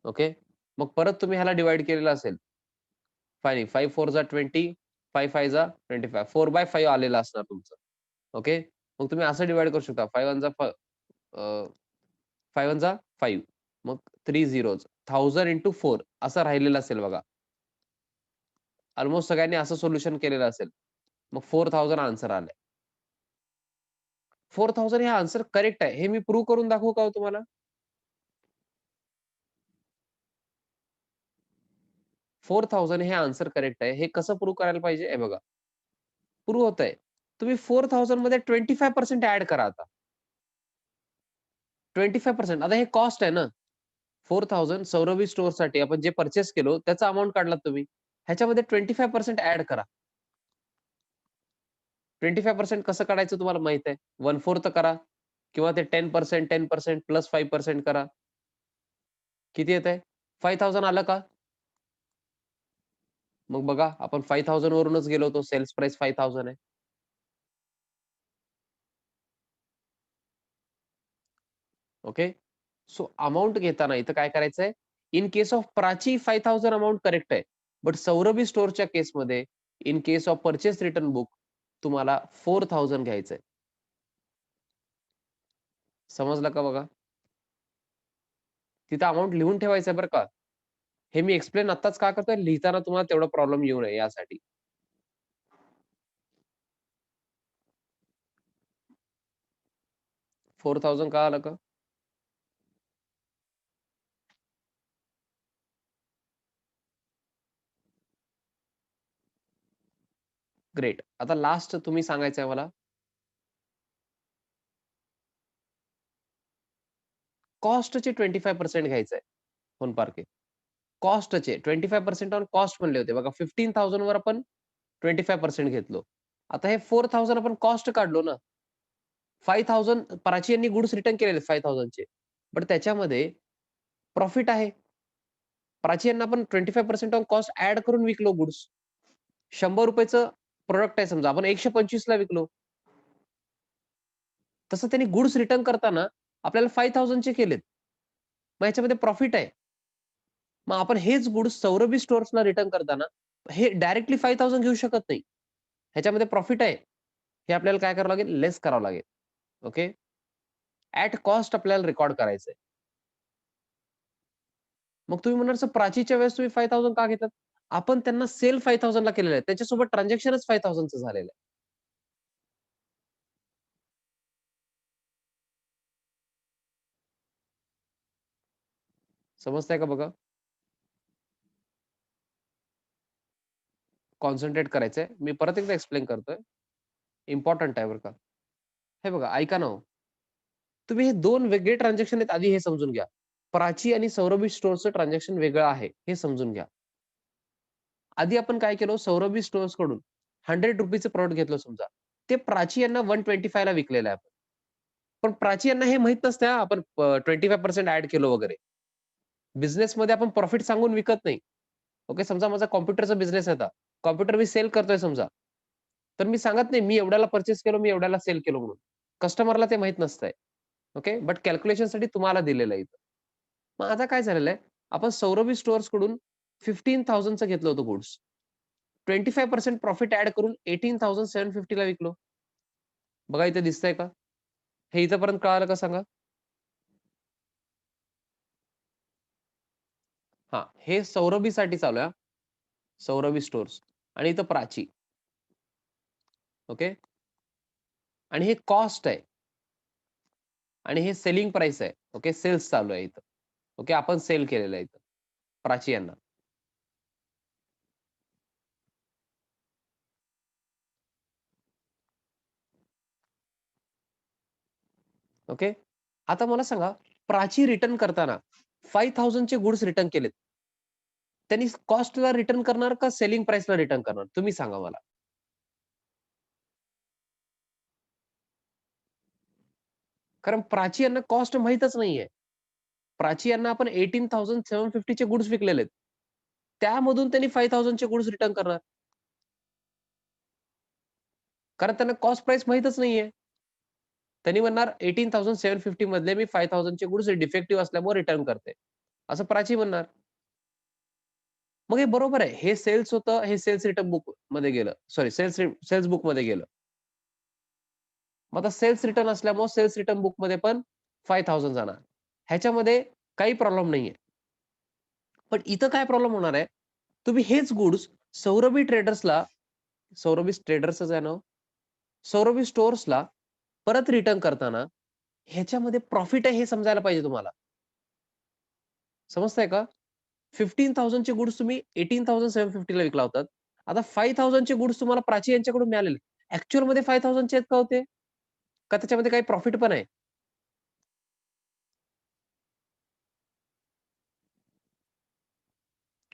ओके. मग परत तुम्ही ह्याला डिव्हाईड केलेलं असेल. 5 4 जा 20, 5 5 जा 25. 4/5 आलेलं असणार तुमचं. ओके. मग तुम्ही असं डिव्हाईड करू शकता. 5 1 जा 5 1 जा 5. मग 3 zeros. 1000 into 4 असं राहिलेलं असेल बघा. ऑलमोस्ट सगळ्यांनी असं सोल्युशन केलेलं असेल. मग 4000 आन्सर आलंय. 4000 हे आन्सर करेक्ट आहे. हे मी प्रूव्ह करून दाखवू का हो तुम्हाला? 4000 हे आन्सर करेक्ट आहे. हे कसं प्रूव्ह करायला पाहिजे? हे बघा. प्रूव्ह होतंय. तुम्ही 4000 मध्ये 25% ॲड करा आता. 25% आता हे कॉस्ट आहे ना. 4000 सौरभी स्टोअरसाठी आपण जे पर्चेस केलो त्याचा अमाउंट काढलात तुम्ही. ह्याच्यामध्ये 25% ॲड करा. 25% कसं काढायचं तुम्हाला माहित आहे. 1/4 करा किंवा ते 10%, 10% प्लस 5% करा. किती येतंय? 5000 आलं का? मग बघा आपण 5000 वरूनच गेलो होतो. सेल्स प्राइस 5000 आहे. ओके. सो अमाउंट घेताना इथं काय करायचंय? In case of Prachi 5000 amount correct आहे. बट सौरभी स्टोअरच्या केसमध्ये in case of purchase return book तुम्हाला 4000 घ्यायचंय. समजलं का बघा? तिथं अमाउंट लिहून ठेवायचंय बरं का. हे मी एक्सप्लेन आत्ताच का करतोय? लिहिताना तुम्हाला तेवढा प्रॉब्लेम येऊ नये यासाठी. 4000 कळालं का? ग्रेट. आता लास्ट तुम्ही सांगायचंय मला कॉस्टचे 25% घ्यायचंय. होनपार्के. कॉस्टचे 25% ऑन कॉस्ट म्हणले होते बघा. 15,000 वर आपण 25% घेतलो. आता हे 4000 आपण कॉस्ट काढलो ना. 5000 प्राची यांनी गुड्स रिटर्न केलेले 5000 चे. बट त्याच्यामध्ये प्रॉफिट आहे. प्राची यांना आपण 25% ऑन कॉस्ट ॲड करून विकलो गुड्स. ₹100 चं प्रॉडक्ट आहे समजा. आपण 125 ला विकलो. तसं त्यांनी गुड्स रिटर्न करताना आपल्याला 5000 चे केलेत. मग ह्याच्यामध्ये प्रॉफिट आहे. मग आपण हेच गुड्स सौरभी स्टोअर्सला रिटर्न करताना हे डायरेक्टली 5000 घेऊ शकत नाही. ह्याच्यामध्ये प्रॉफिट आहे. हे आपल्याला काय करावं लागेल? लेस करावं लागेल. ओके. ॲट कॉस्ट आपल्याला रेकॉर्ड करायचंय. मग तुम्ही म्हणणार सर प्राचीच्या वेळेस तुम्ही 5000 का घेतात? आपण त्यांना सेल 5000 ला केलेलं आहे. त्याच्यासोबत ट्रान्झॅक्शनच 5000 चं झालेलं आहे. समजतंय का बघा? कॉन्सन्ट्रेट करायचंय. मी परत एकदा एक्सप्लेन करतोय. इम्पोर्टंट आहे बरं का. हे बघा ऐका ना हो. तुम्ही हे 2 वेगळे ट्रान्झॅक्शन आहेत आधी हे समजून घ्या. प्राची आणि सौरभी स्टोअर्सचं ट्रान्झॅक्शन वेगळं आहे. हे समजून घ्या. आधी आपण काय केलं सौरभी स्टोअर्स कडून ₹100 चं प्रॉडक्ट घेतलं समजा. ते प्राची यांना 125 ला विकलेलं आहे आपण. पण प्राची यांना हे माहीत नसतं हां, आपण 25% ॲड केलं वगैरे. बिझनेसमध्ये आपण प्रॉफिट सांगून विकत नाही. ओके. समजा माझा कॉम्प्युटरचा बिझनेस आहे आता. कॉम्प्युटर मी सेल करतोय समजा. तर मी सांगत नाही, मी एवढ्याला पर्चेस केलं, मी एवढ्याला सेल केलं म्हणून. कस्टमरला ते माहीत नसतंय. ओके. बट कॅल्क्युलेशनसाठी तुम्हाला दिलेलं आहे इथं. मग आता काय झालेलं आहे, आपण सौरभी स्टोअर्सकडून 15,000 चं घेतलं होतं गुड्स. 25% प्रॉफिट ॲड करून 18,750 ला विकलो. बघा इथे दिसतंय का? हे इथपर्यंत कळालं का सांगा? हां, हे सौरभीसाठी चालू आहे हां. सौरभी स्टोर्स आणि इथं प्राची. ओके. आणि हे कॉस्ट आहे आणि हे सेलिंग प्राइस आहे. ओके. सेल्स चालू आहे इथं. ओके. आपण सेल केलेलं आहे इथं प्राची यांना. ओके. आता मला सांगा, प्राची रिटर्न करताना 5000 चे गुड्स रिटर्न केलेत. त्यांनी कॉस्टला रिटर्न करणार का सेलिंग प्राइसला रिटर्न करणार? तुम्ही सांगा मला. कारण प्राची यांना कॉस्ट माहीतच नाहीये. प्राची यांना आपण 18,750 चे गुड्स विकलेले आहेत. त्यामधून त्यांनी 5000 चे गुड्स रिटर्न करणार. कारण त्यांना कॉस्ट प्राइस माहीतच नाहीये. त्यांनी म्हणणार 18,750 मधले मी 5000 चे गुड्स डिफेक्टिव्ह असल्यामुळे रिटर्न करते. असं प्राची म्हणणार. मग हे बरोबर आहे. हे सेल्स होतं, हे सेल्स रिटर्न बुकमध्ये गेलं. सॉरी सेल्स बुकमध्ये गेलं. मग आता सेल्स रिटर्न असल्यामुळे सेल्स रिटर्न बुकमध्ये पण 5000 जाणार. ह्याच्यामध्ये काही प्रॉब्लेम नाहीये. पण इथं काय प्रॉब्लेम होणार आहे? तुम्ही हेच गुड्स सौरभी ट्रेडर्सला सौरभी ट्रेडर्सच आहे ना हो? सौरभी स्टोअर्सला परत रिटर्न करताना ह्याच्यामध्ये प्रॉफिट आहे हे समजायला पाहिजे तुम्हाला. समजतंय का? 15,000 चे गुड्स तुम्ही 18,750 ला विकला होतात. आता 5,000 चे गुड्स तुम्हाला प्राची यांच्याकडून मिळालेले. ॲक्चुअलमध्ये 5,000 चे आहेत का हो ते? का त्याच्यामध्ये काही प्रॉफिट पण आहे?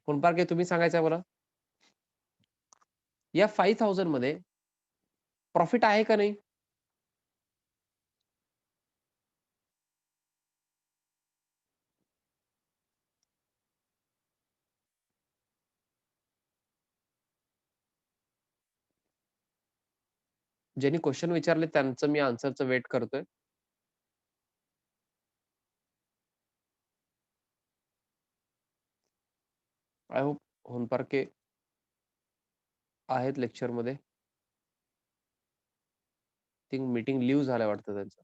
कोणपारखे तुम्ही सांगायचं आहे मला? या 5,000 मध्ये प्रॉफिट आहे का नाही? ज्यांनी क्वेशन विचारले त्यांचं मी आन्सरचं वेट करतोय. आय होप होनपारखे आहेत लेक्चरमध्ये. थिंक मीटिंग लीव्ह झालंय वाटतं त्यांचं.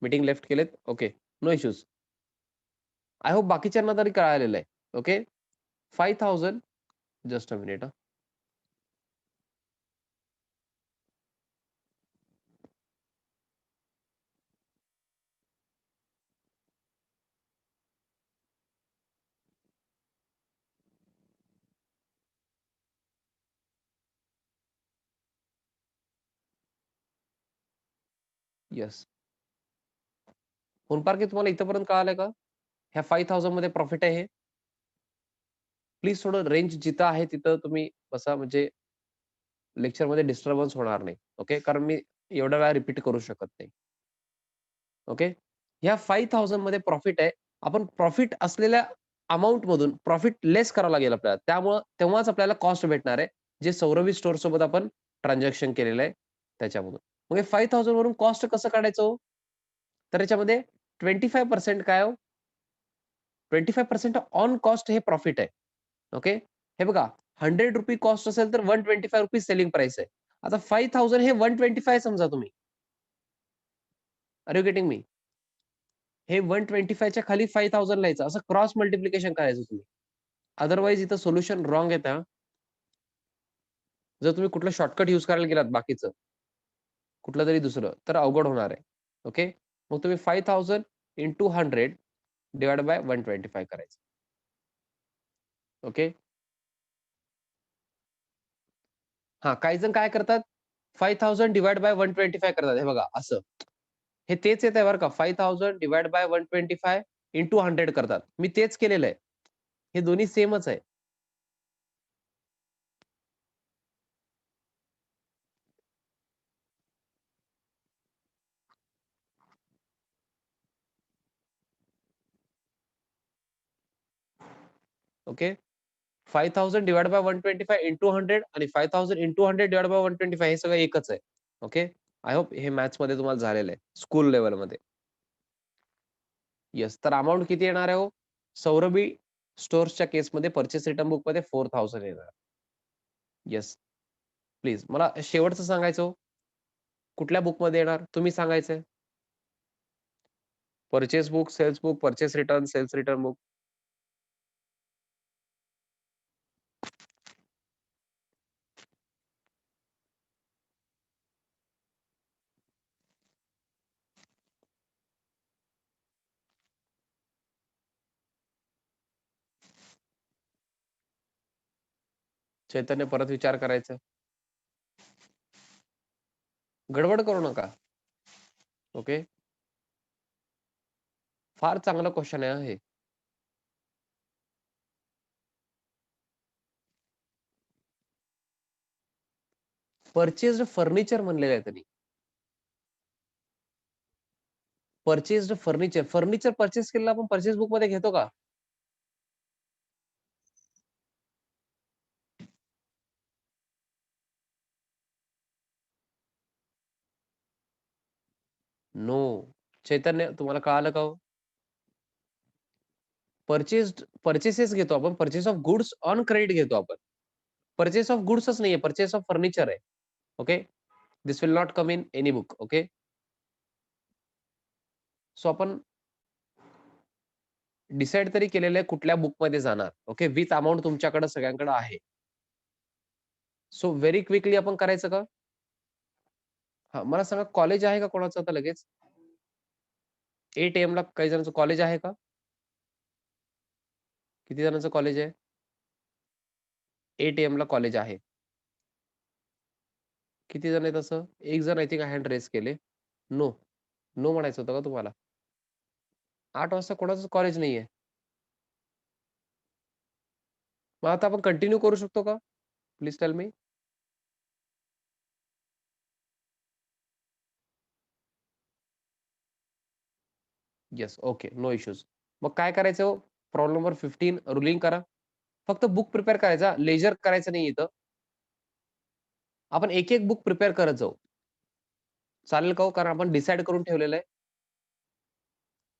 मीटिंग लेफ्ट केलेत? Okay. No issues. I hope बाकीच्यांना तरी कळालेलं आहे. Okay. 5,000 just a minute. Yes. Honparkhe तुम्हाला इथपर्यंत कळालंय का? ह्या 5,000 मध्ये प्रॉफिट आहे हे? प्लीज थोडं रेंज जिथं आहे तिथं तुम्ही बसा म्हणजे लेक्चरमध्ये डिस्टर्बन्स होणार नाही. ओके. कारण मी एवढ्या वेळा रिपीट करू शकत नाही. ओके. ह्या 5,000 मध्ये प्रॉफिट आहे. आपण प्रॉफिट असलेल्या अमाउंट मधून प्रॉफिट लेस करावं लागेल आपल्याला. त्यामुळं तेव्हाच आपल्याला कॉस्ट भेटणार आहे. जे सौरभी स्टोअर सोबत आपण ट्रान्झॅक्शन केलेलं आहे त्याच्यामधून. मग हे 5,000 वरून कॉस्ट कसं काढायचं हो? तर याच्यामध्ये 25% काय हो? 25% ऑन कॉस्ट हे प्रॉफिट आहे. ओके. हे बघा ₹100 कॉस्ट असेल तर ₹125 सेलिंग प्राइस आहे. आता 5,000 हे 125 समजा तुम्ही. Are you getting me? हे 125 च्या खाली 5,000 लिहायचं. असं क्रॉस मल्टिप्लिकेशन करायचं तुम्ही. अदरवाईज इथं सोल्युशन रॉंग येतं हां. जर तुम्ही कुठलं शॉर्टकट यूज करायला गेलात बाकीचं, कुठलं तरी दुसरं, तर अवघड होणार आहे. ओके. मग तुम्ही 5,000 इंटू 100 डिव्हाइड बाय 125 करायचं. ओके. हां, काही जण काय करतात 5,000 डिव्हाइड बाय 125 करतात. हे बघा असं. हे तेच येतंय बरं का 5,000 डिव्हाइड बाय 125 इंटू 100 करतात. मी तेच केलेलं आहे. हे दोन्ही सेमच आहे. ओके. 5,000 डिव्हाइड बाय 125 इंटू 100 आणि 5,000 इंटू 100 डिव्हाइड बाय 125 हे सगळं एकच आहे. ओके. आय होप हे मॅथ्समध्ये तुम्हाला झालेलं आहे. स्कूल लेव्हलमध्ये. येस. तर अमाउंट किती येणार आहे हो? सौरभी स्टोअर्सच्या केसमध्ये पर्चेस रिटर्न बुकमध्ये 4,000 येणार. येस. प्लीज मला शेवटचं सांगायचं हो. कुठल्या बुकमध्ये येणार? तुम्ही सांगायचंय. Purchase book, sales book, purchase return, sales return book. Chaitanya परत विचार करायचा. गडबड करू नका. ओके. फार चांगला क्वेश्चन आहे हे. परचेस्ड फर्निचर म्हणलेलं आहे त्यांनी. Purchased furniture. फर्निचर परचेस केलेलं आपण परचेस बुक मध्ये घेतो का? नो. चैतन्य तुम्हाला कळालं का हो? परचेसेस घेतो आपण. Purchase of goods on credit घेतो आपण. परचेस ऑफ गुड्सच नाहीये. परचेस ऑफ फर्निचर आहे. Okay. This will not come in any book. Okay. So आपण डिसाईड तरी केलेलं आहे कुठल्या बुकमध्ये जाणार. ओके. विथ अमाउंट तुमच्याकडे सगळ्यांकडे आहे. सो व्हेरी क्विकली आपण करायचं का? हा मला सांगा कॉलेज आहे का कोणाचं आता लगेच? 8 AM ला काही जणांचं कॉलेज आहे का? किती जणांचं कॉलेज आहे? 8 AM ला कॉलेज आहे. किती जण आहेत असं? एक जण आय थिंक हँड रेज केले. नो. नो म्हणायचं होतं का तुम्हाला? 8 वाजता कोणाचंच कॉलेज नाहीये. मग आता आपण कंटिन्यू करू शकतो का? Please tell me. Yes. Okay. No issues. मग काय करायचं हो? प्रॉब्लेम नंबर 15 रुलिंग करा. फक्त बुक प्रिपेअर करायचा. लेजर करायचं नाही इथं. आपण एक-एक बुक प्रिपेअर करत जाऊ. चालेल का हो? कारण आपण डिसाईड करून ठेवलेलं आहे.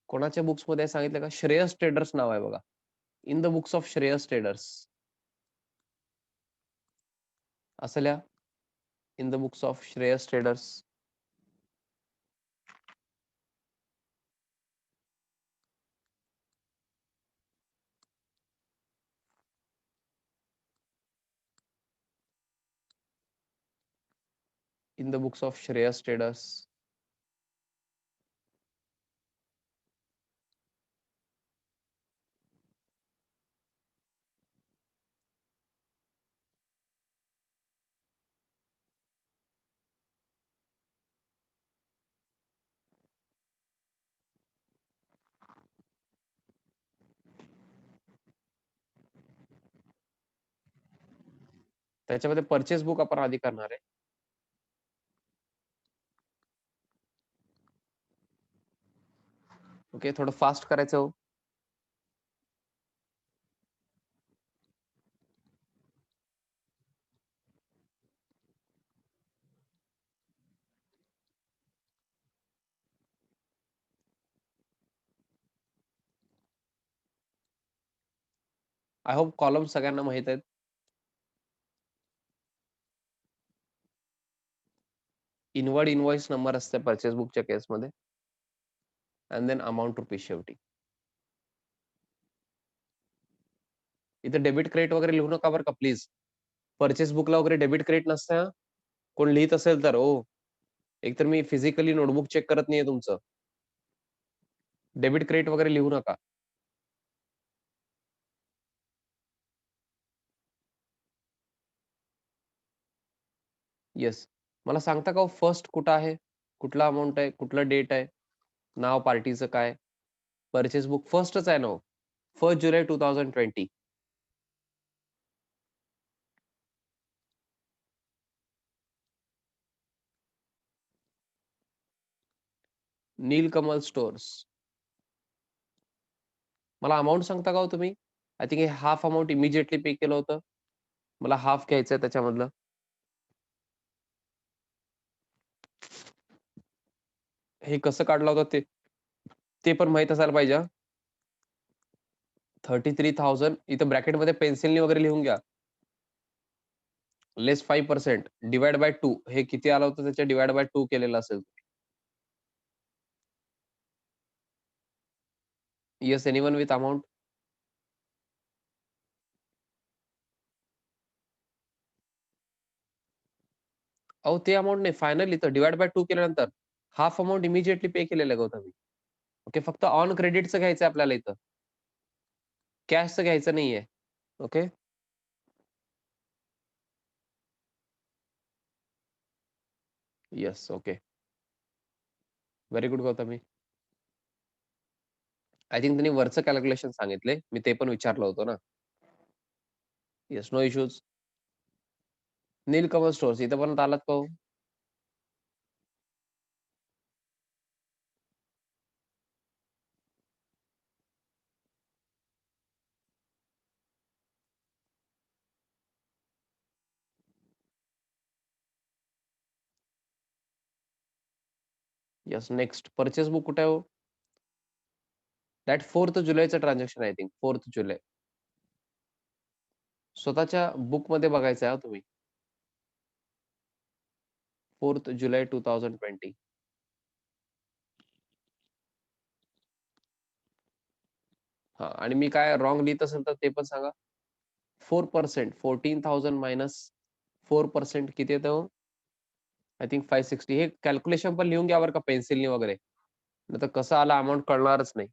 कोणाच्या बुक्समध्ये सांगितलं का? श्रेयस ट्रेडर्स नाव आहे बघा. In the books of Shreyas traders. असं लिहा. In the books of Shreyas traders. In the books of Shreyas traders. त्याच्यामध्ये परचेस बुक आपण आधी करणार आहे. ओके. थोडं फास्ट करायचं हो. आय होप कॉलम सगळ्यांना माहित आहेत. इनवर्ड इनव्हॉइस नंबर असते परचेस बुकच्या केसमध्ये. अँड देन अमाउंट रुपीज शेवटी. इथे डेबिट क्रेडिट वगैरे लिहू नका बरं का प्लीज. परचेस बुकला वगैरे डेबिट क्रेडिट नसतं. कोण लिहित असेल तर हो. एकतर मी फिजिकली नोटबुक चेक करत नाहीये तुमचं. डेबिट क्रेडिट वगैरे लिहू नका. येस. मला सांगता का फर्स्ट कुठं आहे? कुठला अमाउंट आहे? कुठलं डेट आहे? नाव पार्टीचं काय? परचेस बुक फर्स्टच आहे ना हो. 1 जुलै 2020. नीलकमल स्टोअर्स. मला अमाउंट सांगता का हो तुम्ही? आय थिंक हे हाफ अमाउंट इमिजिएटली पे केलं होतं. मला हाफ घ्यायचंय त्याच्यामधलं. हे कसं काढलं होतं ते ते पण माहित असायला पाहिजे. 33,000 इथं ब्रॅकेटमध्ये पेन्सिलनी वगैरे लिहून घ्या. लेस 5% डिवाइड बाय 2 हे किती आलं होतं त्याच्या डिवाइड बाय 2 केलेलं असेल. येस. Anyone with amount? अहो ते अमाउंट नाही फायनल इथं डिवाइड बाय 2 केल्यानंतर हाफ अमाउंट इमिजिएटली पे केलेलं आहे गौतमी. ओके. फक्त ऑन क्रेडिटचं घ्यायचं आपल्याला इथं. कॅशचं घ्यायचं नाहीये. Okay. Yes. Okay. Very good Gautami. I think त्यांनी वरचं कॅल्क्युलेशन सांगितले. मी ते पण विचारलं होतं ना. Yes. No issues. Neelkamal stores इथपर्यंत आलात का हो? येस. नेक्स्ट परचेस बुक कुठे आहे हो? दॅट 4th जुलैचं ट्रान्झॅक्शन आय थिंक 4th जुलै. स्वतःच्या बुक मध्ये बघायचं आहे तुम्ही. 4th जुलै 2020. हा, आणि मी काय रॉंग लिहित असेल तर ते पण सांगा. 4%, 14,000 मायनस 4% किती येतं? I think 560. हे कॅल्क्युलेशन पण लिहून घ्या बरं का पेन्सिलनी वगैरे, नाही तर कसं आला अमाऊंट कळणारच नाही.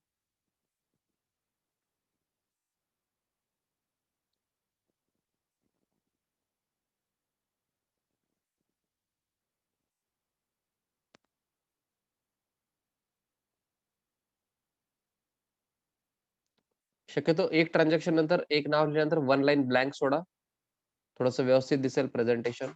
शक्यतो एक ट्रान्झॅक्शन नंतर एक नाव लिहिल्यानंतर वन लाईन ब्लँक सोडा, थोडस व्यवस्थित दिसेल प्रेझेंटेशन.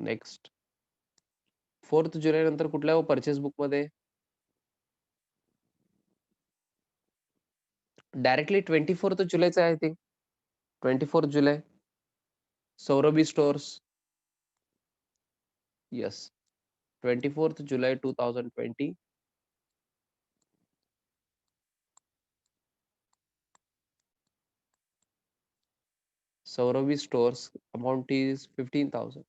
नेक्स्ट 4th जुलै नंतर कुठल्या परचेस बुक मध्ये? डायरेक्टली 24th जुलैचं आहे I think. 24th July Saurabhi stores. Yes. 24th July 2020. Sauravi stores amount is 15,000.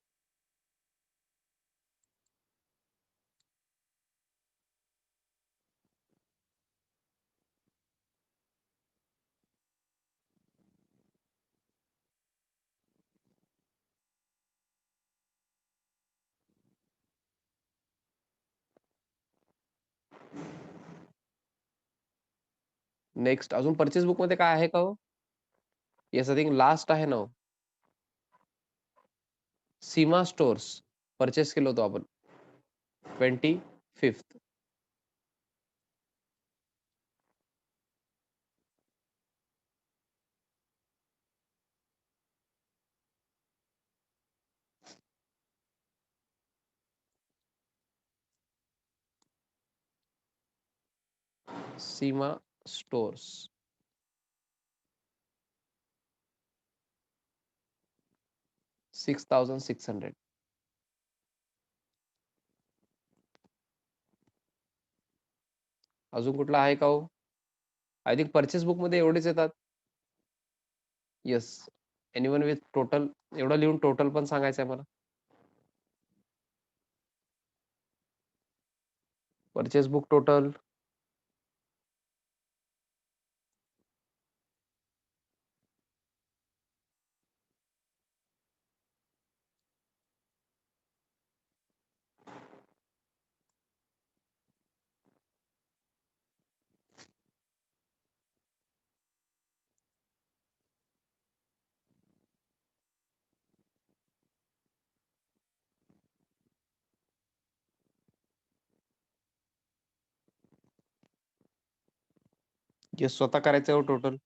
Next अजून परचेस बुक मध्ये काय आहे का हो? येस, आय थिंक लास्ट आहे ना. सीमा स्टोर्स परचेस केलं होतं आपण 25th. सीमा स्टोर्स 6,600. अजून कुठला आहे का हो? आय थिंक परचेस बुक मध्ये एवढेच येतात. येस. एनीवन विथ टोटल एवढं लिहून टोटल पण सांगायचं आहे मला. परचेस बुक टोटल जे स्वतः करायचं आहे टोटल.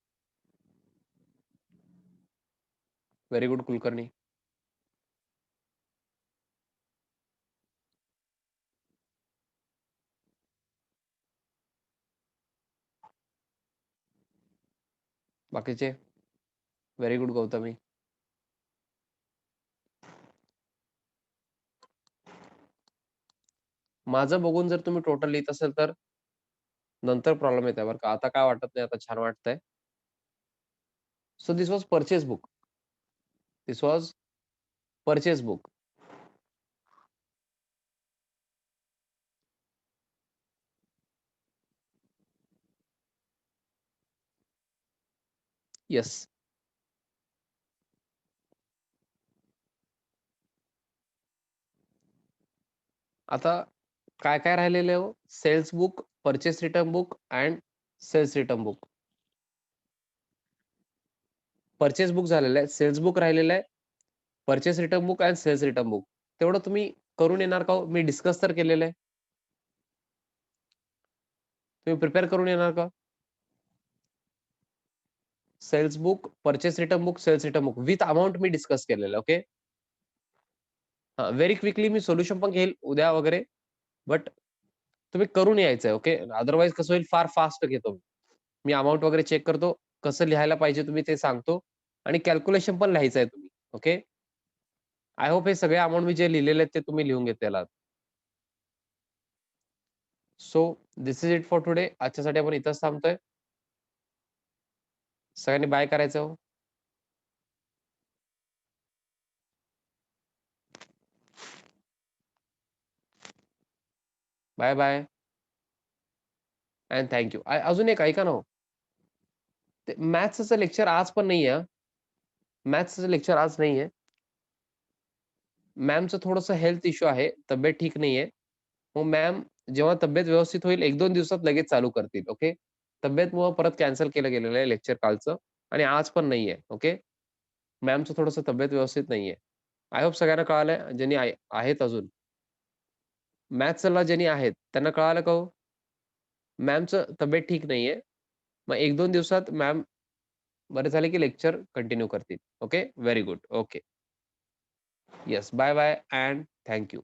Very good Kulkarni. बाकीचे व्हेरी गुड गौतमी. माझं बघून जर तुम्ही टोटल लिहित असेल तर नंतर प्रॉब्लेम येते बरं का. आता काय वाटत नाही, आता छान वाटतंय. So this was purchase book. This was purchase book. Yes. आता काय काय राहिलेलं आहे हो? Sales book, purchase return book and sales return book. Purchase book झालेलं आहे, सेल्स बुक राहिलेलं आहे, purchase return book and sales return book. तेवढं तुम्ही करून येणार का हो? मी डिस्कस तर केलेलं आहे. तुम्ही प्रिपेअर करून येणार का? Sales book, purchase return book, sales return book with amount मी डिस्कस केलेलं ओके. व्हेरी क्विकली मी सोल्युशन पण घेईल उद्या वगैरे, बट तुम्ही करून यायचंय ओके. अदरवाईज कसं होईल, फार फास्ट घेतो मी अमाउंट वगैरे चेक करतो, कसं लिहायला पाहिजे तुम्ही ते सांगतो आणि कॅल्क्युलेशन पण लिहायचंय तुम्ही ओके. आय होप हे सगळे अमाउंट मी जे लिहिलेले आहेत ते तुम्ही लिहून घेतलेला. So this is it for today. आजच्यासाठी आपण इथंच थांबतोय. सगळ्यांनी बाय करायचं हो. Bye bye and thank you. अजून एक ऐका ना हो. ते मॅथ्सचं लेक्चर आज पण नाहीये हां. मॅथ्सचं लेक्चर आज नाहीये. मॅमचं थोडंसं हेल्थ इश्यू आहे. तब्येत ठीक नाहीये. मग मॅम जेव्हा तब्येत व्यवस्थित होईल 1-2 दिवसात लगेच चालू करतील. ओके. तब्येतमुळं परत कॅन्सल केलं गेलेलं आहे लेक्चर कालचं आणि आज पण नाहीये. ओके. मॅमचं थोडंसं तब्येत व्यवस्थित नाहीये. आय होप सगळ्यांना कळालंय ज्यांनी आहेत अजून. मॅथ्सला ज्यांनी आहेत त्यांना कळालं का हो? मॅमचं तब्येत ठीक नाहीये. मग 1-2 दिवसात मॅम बरे झाले की लेक्चर कंटिन्यू करतील. Okay. Very good. Okay. Yes. Bye bye and thank you.